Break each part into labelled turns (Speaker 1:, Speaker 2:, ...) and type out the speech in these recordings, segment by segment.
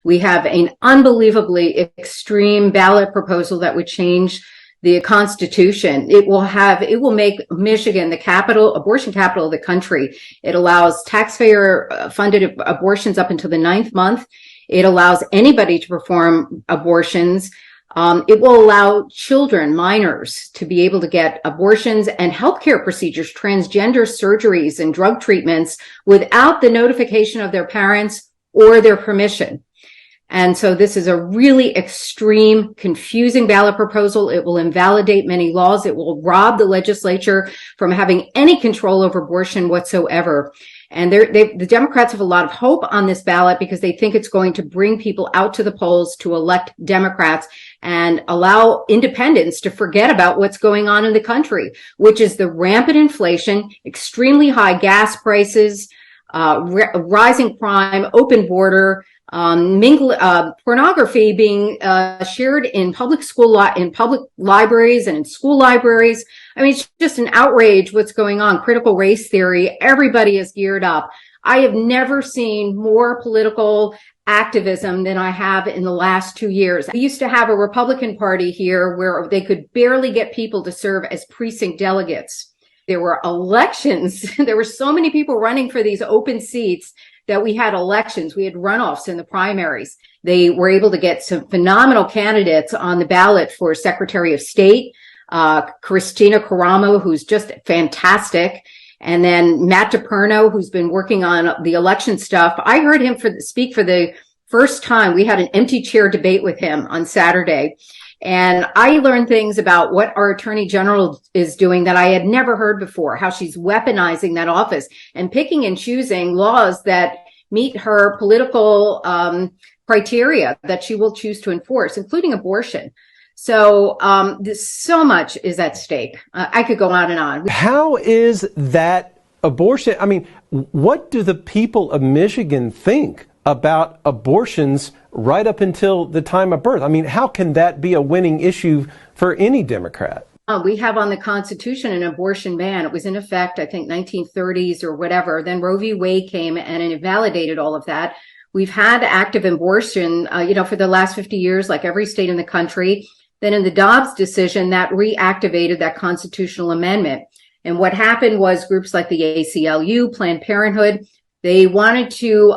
Speaker 1: We have an unbelievably extreme ballot proposal that would change the Constitution. It will make Michigan the abortion capital of the country. It allows taxpayer funded abortions up until the 9th month. It allows anybody to perform abortions. It will allow children, minors, to be able to get abortions and healthcare procedures, transgender surgeries and drug treatments without the notification of their parents or their permission. And so this is a really extreme, confusing ballot proposal. It will invalidate many laws. It will rob the legislature from having any control over abortion whatsoever. And the Democrats have a lot of hope on this ballot because they think it's going to bring people out to the polls to elect Democrats and allow independents to forget about what's going on in the country, which is the rampant inflation, extremely high gas prices, rising crime, open border, pornography being shared in public libraries and in school libraries. I mean, it's just an outrage what's going on. Critical race theory. Everybody is geared up. I have never seen more political activism than I have in the last 2 years. We used to have a Republican Party here where they could barely get people to serve as precinct delegates. There were elections. There were so many people running for these open seats that we had elections. We had runoffs in the primaries. They were able to get some phenomenal candidates on the ballot for Secretary of State, Christina Karamo, who's just fantastic. And then Matt DePerno, who's been working on the election stuff. I heard him speak for the first time. We had an empty chair debate with him on Saturday. And I learned things about what our Attorney General is doing that I had never heard before, how she's weaponizing that office and picking and choosing laws that meet her political criteria that she will choose to enforce, including abortion. So so much is at stake. I could go on and on.
Speaker 2: How is that abortion? I mean, what do the people of Michigan think about abortions right up until the time of birth? I mean, how can that be a winning issue for any Democrat?
Speaker 1: We have on the Constitution an abortion ban. It was in effect, I think, 1930s or whatever. Then Roe v. Wade came and it invalidated all of that. We've had active abortion, for the last 50 years, like every state in the country. Then in the Dobbs decision, that reactivated that constitutional amendment. And what happened was groups like the ACLU, Planned Parenthood, they wanted to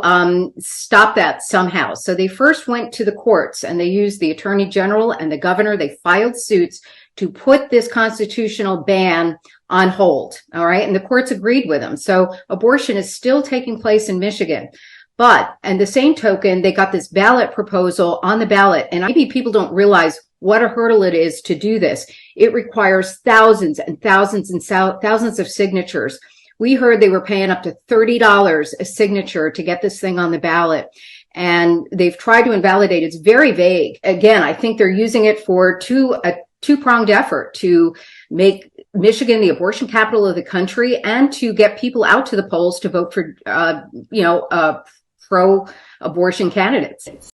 Speaker 1: stop that somehow. So they first went to the courts and they used the Attorney General and the governor. They filed suits to put this constitutional ban on hold. All right. And the courts agreed with them. So abortion is still taking place in Michigan. But, and the same token, they got this ballot proposal on the ballot. And maybe people don't realize what a hurdle it is to do this. It requires thousands and thousands and thousands of signatures. We heard they were paying up to $30 a signature to get this thing on the ballot. And they've tried to invalidate. It's very vague. Again, I think they're using it for a two-pronged effort to make Michigan the abortion capital of the country and to get people out to the polls to vote for, pro-abortion candidates.